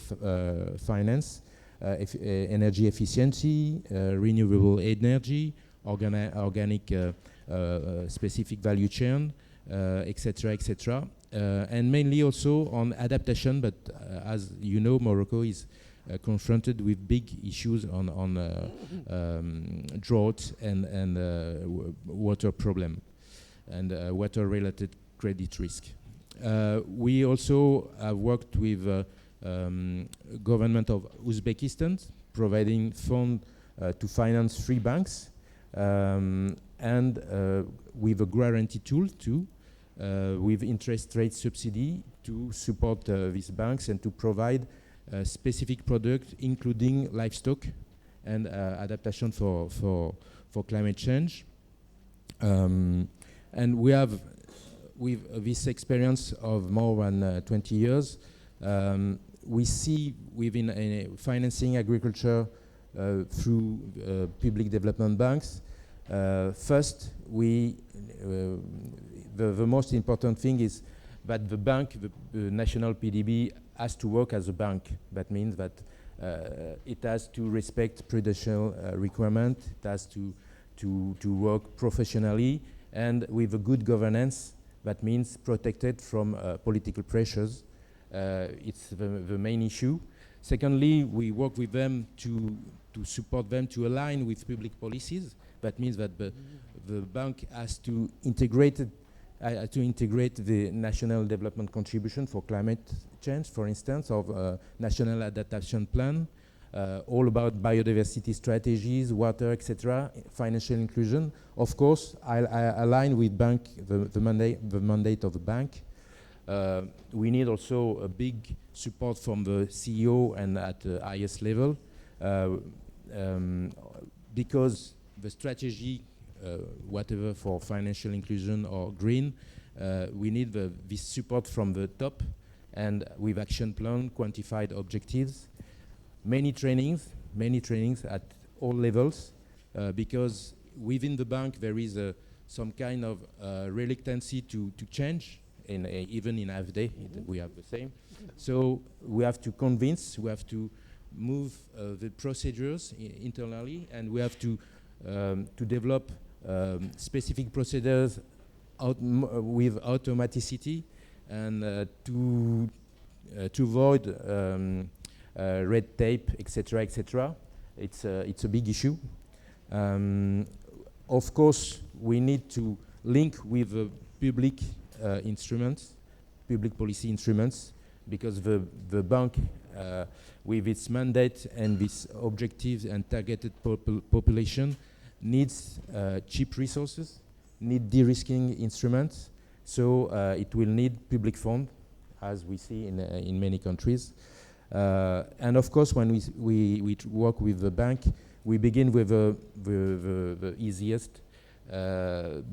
finance, energy efficiency, renewable energy, organic specific value chain, etc., etc. And mainly also on adaptation, but as you know, Morocco is confronted with big issues on drought and water problem and water-related credit risk. We also have worked with government of Uzbekistan, providing fund to finance 3 banks, and with a guarantee tool too, with interest rate subsidy to support these banks and to provide specific products, including livestock and adaptation for climate change. And we have, with this experience of more than 20 years, we see within financing agriculture through public development banks, first, the most important thing is that the bank, the national PDB, has to work as a bank. That means that it has to respect prudential requirement, it has to work professionally and with a good governance. That means protected from political pressures. It's the main issue. Secondly, we work with them to support them to align with public policies. That means that the bank has to integrate the national development contribution for climate change, for instance, of national adaptation plan, all about biodiversity strategies, water, etc., financial inclusion. Of course, I align with bank the mandate of the bank. We need also a big support from the CEO and at the highest level, because the strategy, whatever for financial inclusion or green, we need this support from the top, and with action plan, quantified objectives, many trainings at all levels, because within the bank there is some kind of reluctancy to change, even in AFD we have the same. So we have to convince, we have to move the procedures internally, and we have to develop specific procedures with automaticity, and to avoid red tape, etc., etc. It's a big issue. Of course, we need to link with the public instruments, public policy instruments, because the bank, with its mandate and its objectives and targeted population, needs cheap resources, need de-risking instruments, so it will need public fund, as we see in many countries. And of course, when we work with the bank, we begin with the easiest,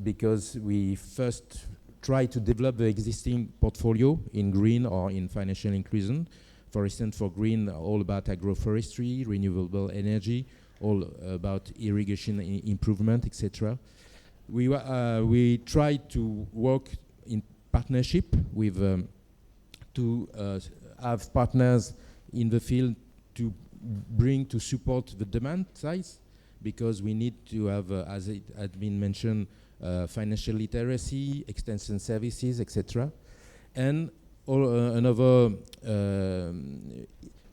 because we first try to develop the existing portfolio in green or in financial inclusion. For instance, for green, all about agroforestry, renewable energy, all about irrigation improvement, etc. We try to work in partnership with to have partners in the field to support the demand side, because we need to have, as it had been mentioned, financial literacy, extension services, etc. And another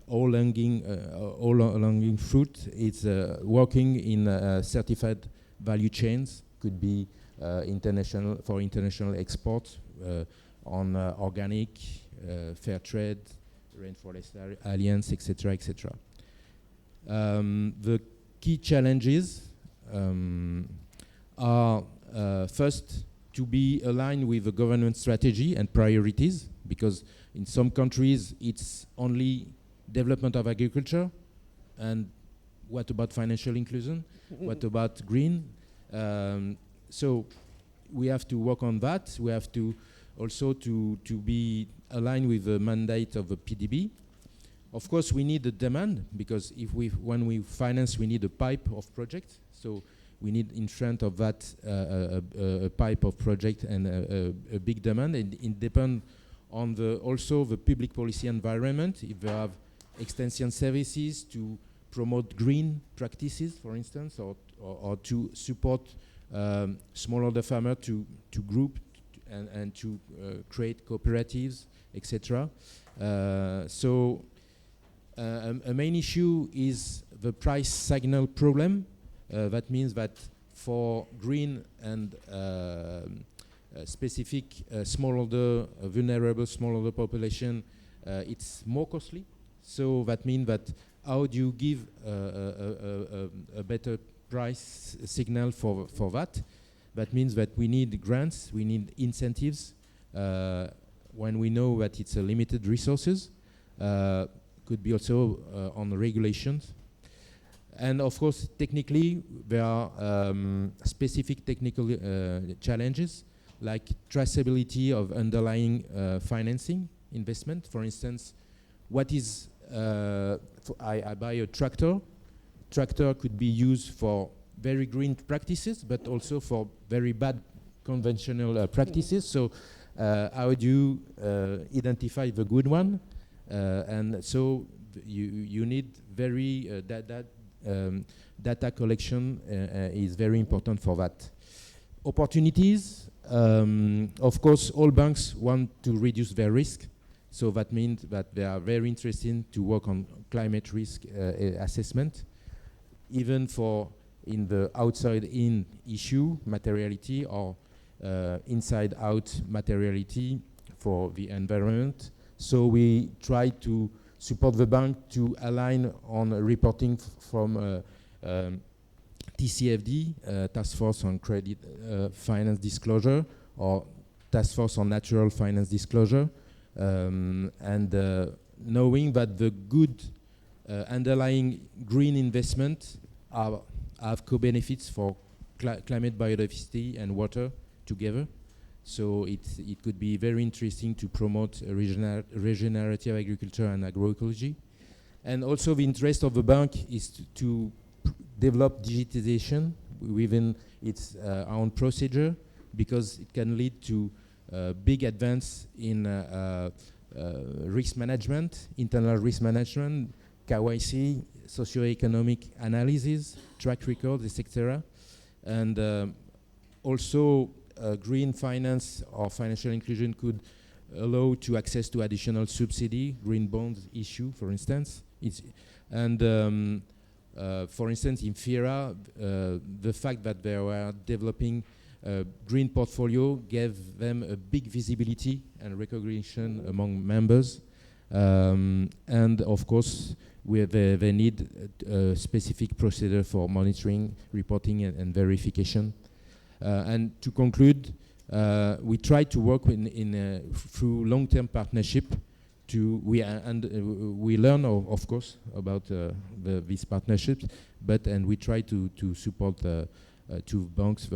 all-alonging fruit is working in certified value chains, could be international export on organic, fair trade, rainforest alliance, etc., etc. The key challenges are first to be aligned with the government strategy and priorities, because in some countries it's only development of agriculture, and what about financial inclusion? What about green? So we have to work on that. We have to also to be aligned with the mandate of the PDB. Of course, we need the demand, because when we finance, we need a pipe of projects. So we need in front of that a pipe of project and a big demand. And it depends on also the public policy environment. If they have extension services to promote green practices, for instance, or to support smallholder farmer to group and to create cooperatives, etc. So a main issue is the price signal problem. That means that for green and specific smallholder, vulnerable smallholder population, it's more costly. So that means that how do you give a better price signal for that? That means that we need grants, we need incentives when we know that it's a limited resources. Could be also on the regulations. And of course, technically, there are specific technical challenges, like traceability of underlying financing investment. For instance, what is, I buy a tractor. Tractor could be used for very green practices, but also for very bad conventional practices. So how do you identify the good one? And so you need very data collection is very important for that. Opportunities, of course, all banks want to reduce their risk. So that means that they are very interested to work on climate risk assessment, even for in the outside-in issue materiality or inside-out materiality for the environment. So we try to support the bank to align on reporting from TCFD, Task Force on Credit Finance Disclosure, or Task Force on Natural Finance Disclosure, and knowing that the good underlying green investment have co-benefits for climate, biodiversity, and water together. So it could be very interesting to promote regenerative agriculture and agroecology. And also the interest of the bank is to develop digitization within its own procedure, because it can lead to big advance in risk management, internal risk management, KYC, socioeconomic analysis, track records, etc. And also green finance or financial inclusion could allow to access to additional subsidy, green bonds issue, for instance. For instance, in FIRA, the fact that they were developing a green portfolio gave them a big visibility and recognition among members. And of course, they need a specific procedure for monitoring, reporting, and verification. And to conclude, we try to work through long-term partnership. We learn, of course, about these partnerships, and we try to support to banks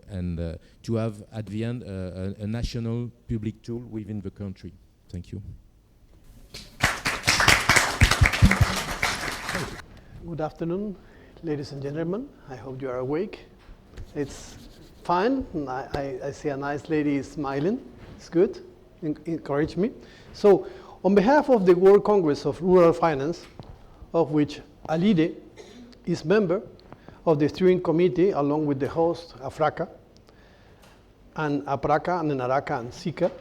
and to have at the end a national public tool within the country. Thank you. Good afternoon, ladies and gentlemen. I hope you are awake. It's fine. I see a nice lady smiling. It's good. Encourage me. So, on behalf of the World Congress of Rural Finance, of which ALIDE is member of the steering committee, along with the host, AFRACA, and APRACA, and NARACA, and SICA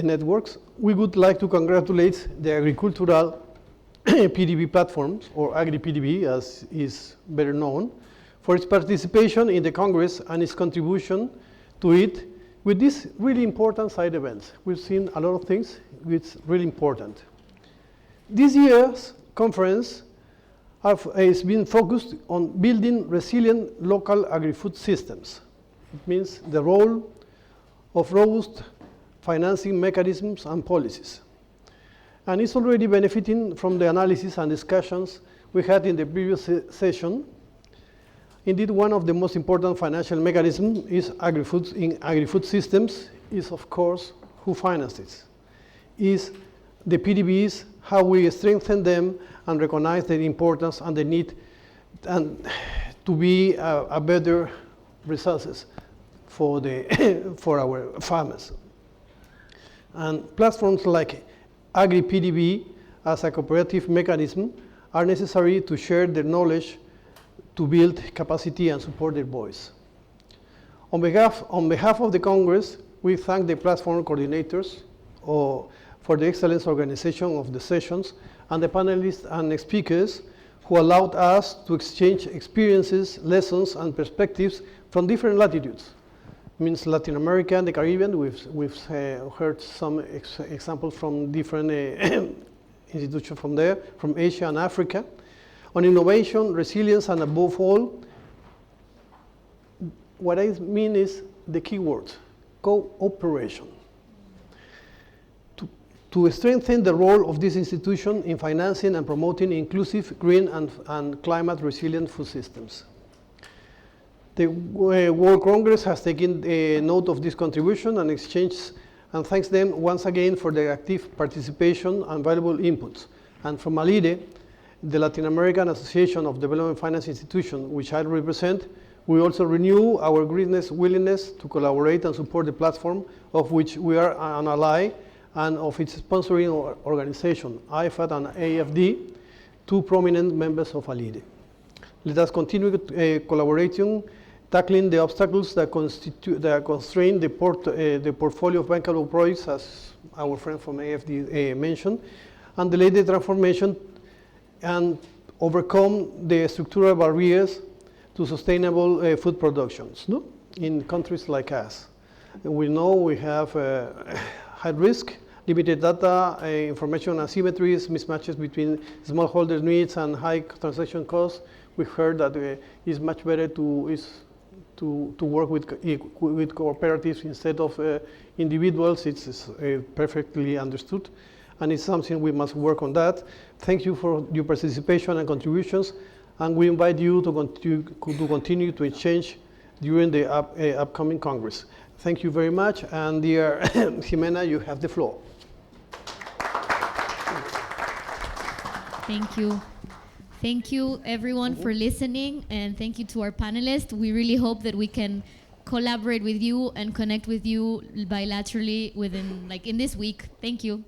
networks, we would like to congratulate the agricultural PDB platforms, or Agri-PDB as is better known, for its participation in the Congress and its contribution to it with these really important side events. We've seen a lot of things which is really important. This year's conference has been focused on building resilient local agri-food systems. It means the role of robust financing mechanisms and policies. And it's already benefiting from the analysis and discussions we had in the previous session. Indeed, one of the most important financial mechanisms is agri-foods. In agri-food systems is, of course, who finances it. Is the PDBs, how we strengthen them and recognize their importance and the need and to be a better resources for, for our farmers. And platforms like Agri-PDB as a cooperative mechanism are necessary to share their knowledge to build capacity and support their voice. On behalf of the Congress, we thank the platform coordinators for the excellent organization of the sessions and the panelists and speakers who allowed us to exchange experiences, lessons, and perspectives from different latitudes. It means Latin America and the Caribbean. We've heard some examples from different institutions from there, from Asia and Africa, on innovation, resilience, and above all, what I mean is the key word, cooperation. To strengthen the role of this institution in financing and promoting inclusive, green, and climate resilient food systems. The World Congress has taken note of this contribution and exchange, and thanks them once again for their active participation and valuable inputs. And from ALIDE, the Latin American Association of Development Finance Institutions, which I represent, we also renew our willingness to collaborate and support the platform, of which we are an ally, and of its sponsoring organization, IFAD and AFD, two prominent members of ALIDE. Let us continue collaborating, tackling the obstacles that constrain the portfolio of bankable projects, as our friend from AFD mentioned, and delay the transformation and overcome the structural barriers to sustainable food productions in countries like us. We know we have high risk, limited data, information asymmetries, mismatches between smallholder needs and high transaction costs. We've heard that it's much better to work with cooperatives instead of individuals. It's perfectly understood, and it's something we must work on that. Thank you for your participation and contributions, and we invite you to continue to exchange during the upcoming Congress. Thank you very much, and dear Jimena, you have the floor. Thank you. Thank you, everyone, for listening, and thank you to our panelists. We really hope that we can collaborate with you and connect with you bilaterally in this week. Thank you.